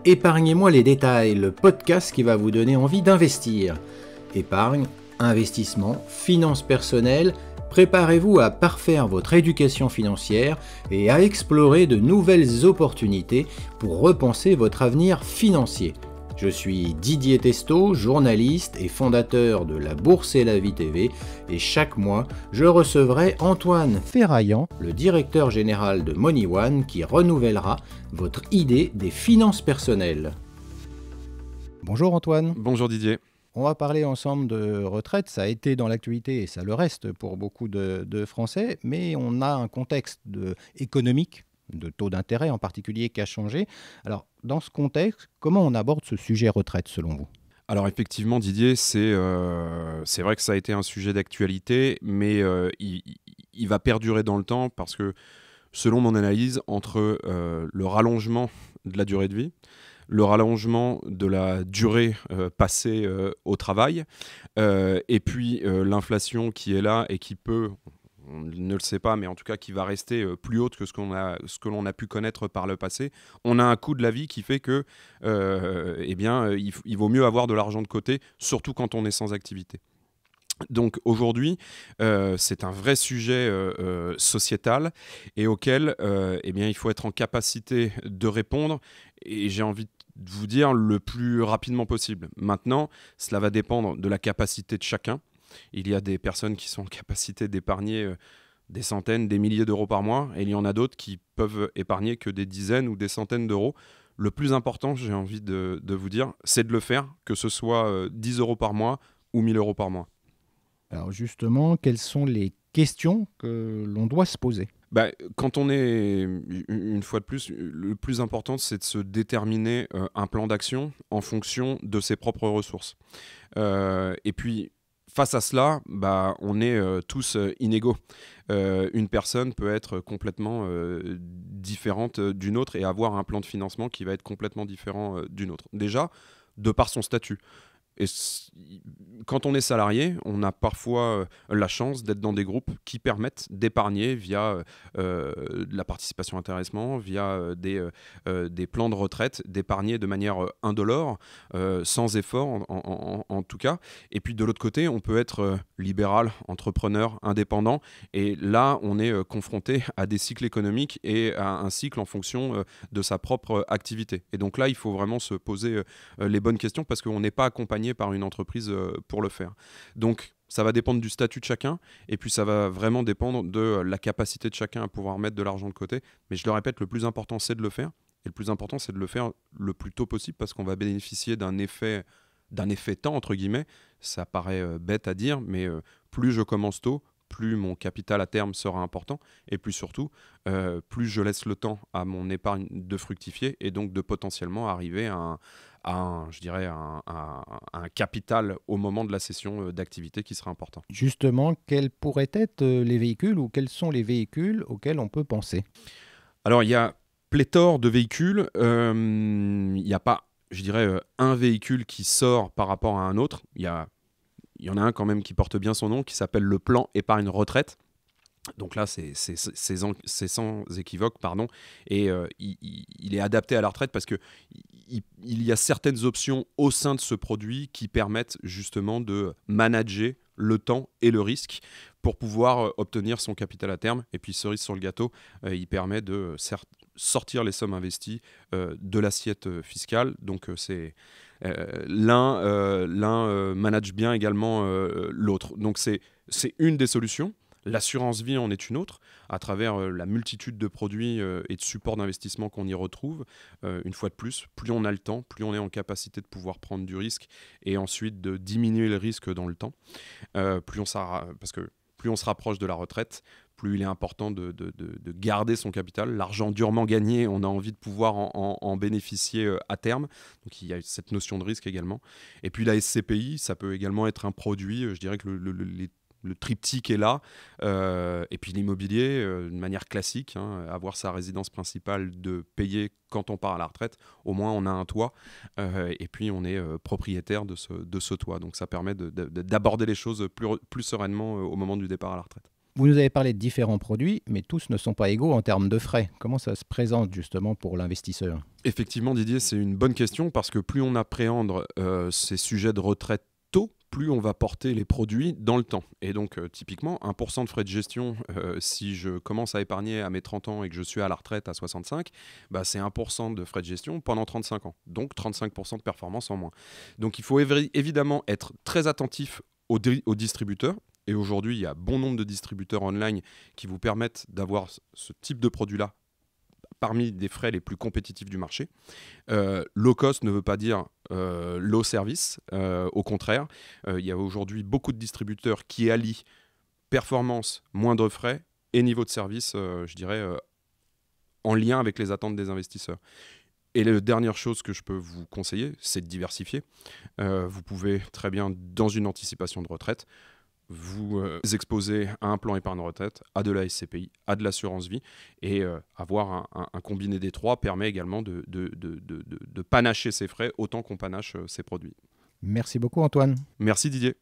Épargnez-moi les détails, le podcast qui va vous donner envie d'investir. Épargne, investissement, finances personnelles, préparez-vous à parfaire votre éducation financière et à explorer de nouvelles opportunités pour repenser votre avenir financier. Je suis Didier Testo, journaliste et fondateur de La Bourse et la Vie TV, et chaque mois, je recevrai Antoine Ferraillant, le directeur général de MoneyOne, qui renouvellera votre idée des finances personnelles. Bonjour Antoine. Bonjour Didier. On va parler ensemble de retraite, ça a été dans l'actualité et ça le reste pour beaucoup de Français, mais on a un contexte économique, de taux d'intérêt en particulier, qui a changé. Alors, dans ce contexte, comment on aborde ce sujet retraite selon vous ? Alors effectivement Didier, c'est vrai que ça a été un sujet d'actualité, mais il va perdurer dans le temps parce que selon mon analyse, entre le rallongement de la durée de vie, le rallongement de la durée passée au travail, et puis l'inflation qui est là et qui peut, on ne le sait pas, mais en tout cas qui va rester plus haute que ce que l'on a pu connaître par le passé. On a un coût de la vie qui fait que il vaut mieux avoir de l'argent de côté, surtout quand on est sans activité. Donc aujourd'hui, c'est un vrai sujet sociétal et auquel il faut être en capacité de répondre, et j'ai envie de vous dire le plus rapidement possible. Maintenant, cela va dépendre de la capacité de chacun. Il y a des personnes qui sont en capacité d'épargner des centaines, des milliers d'euros par mois, et il y en a d'autres qui peuvent épargner que des dizaines ou des centaines d'euros. Le plus important, j'ai envie de vous dire, c'est de le faire, que ce soit 10 euros par mois ou 1000 euros par mois. Alors justement, quelles sont les questions que l'on doit se poser ? Quand on est, une fois de plus, le plus important, c'est de se déterminer un plan d'action en fonction de ses propres ressources. Et puis, face à cela, on est tous inégaux. Une personne peut être complètement différente d'une autre et avoir un plan de financement qui va être complètement différent d'une autre. Déjà, de par son statut. Et quand on est salarié, on a parfois la chance d'être dans des groupes qui permettent d'épargner via de la participation intéressement, via des plans de retraite, d'épargner de manière indolore, sans effort en tout cas. Et puis de l'autre côté, on peut être libéral, entrepreneur, indépendant. Et là, on est confronté à des cycles économiques et à un cycle en fonction de sa propre activité. Et donc là, il faut vraiment se poser les bonnes questions parce qu'on n'est pas accompagné par une entreprise pour le faire. Donc ça va dépendre du statut de chacun et puis ça va vraiment dépendre de la capacité de chacun à pouvoir mettre de l'argent de côté. Mais je le répète, le plus important c'est de le faire, et le plus important c'est de le faire le plus tôt possible parce qu'on va bénéficier d'un effet temps entre guillemets. Ça paraît bête à dire, mais plus je commence tôt, plus mon capital à terme sera important et plus surtout, plus je laisse le temps à mon épargne de fructifier et donc de potentiellement arriver à un capital au moment de la cession d'activité qui sera important. Justement, quels pourraient être les véhicules ou quels sont les véhicules auxquels on peut penser ? Alors, il y a pléthore de véhicules. Il n'y a pas, un véhicule qui sort par rapport à un autre. Il y en a un quand même qui porte bien son nom, qui s'appelle le plan épargne retraite. Donc là, c'est sans équivoque, pardon, et il est adapté à la retraite parce qu'il y a certaines options au sein de ce produit qui permettent justement de manager le temps et le risque pour pouvoir obtenir son capital à terme. Et puis, cerise sur le gâteau, il permet de sortir les sommes investies de l'assiette fiscale. Donc, l'un manage bien également l'autre. Donc, c'est une des solutions. L'assurance vie en est une autre, à travers la multitude de produits et de supports d'investissement qu'on y retrouve. Une fois de plus, plus on a le temps, plus on est en capacité de pouvoir prendre du risque et ensuite de diminuer le risque dans le temps. Parce que plus on se rapproche de la retraite, plus il est important de garder son capital. L'argent durement gagné, on a envie de pouvoir en bénéficier à terme. Donc il y a cette notion de risque également. Et puis la SCPI, ça peut également être un produit, je dirais que le triptyque est là, et puis l'immobilier, de manière classique, avoir sa résidence principale, de payer quand on part à la retraite, au moins on a un toit, et puis on est propriétaire de ce toit. Donc ça permet d'aborder les choses plus sereinement au moment du départ à la retraite. Vous nous avez parlé de différents produits, mais tous ne sont pas égaux en termes de frais. Comment ça se présente justement pour l'investisseur? Effectivement, Didier, c'est une bonne question parce que plus on appréhende ces sujets de retraite tôt, plus on va porter les produits dans le temps. Et donc, typiquement, 1% de frais de gestion, si je commence à épargner à mes 30 ans et que je suis à la retraite à 65, bah, c'est 1% de frais de gestion pendant 35 ans. Donc, 35% de performance en moins. Donc, il faut évidemment être très attentif aux distributeurs. Et aujourd'hui, il y a bon nombre de distributeurs online qui vous permettent d'avoir ce type de produit-là parmi des frais les plus compétitifs du marché. Low cost ne veut pas dire low service. Au contraire, il y a aujourd'hui beaucoup de distributeurs qui allient performance, moindre frais et niveau de service, je dirais, en lien avec les attentes des investisseurs. Et la dernière chose que je peux vous conseiller, c'est de diversifier. Vous pouvez très bien, dans une anticipation de retraite, vous exposer à un plan épargne retraite, à de la SCPI, à de l'assurance vie, et avoir un combiné des trois permet également de panacher ses frais autant qu'on panache ses produits. Merci beaucoup Antoine. Merci Didier.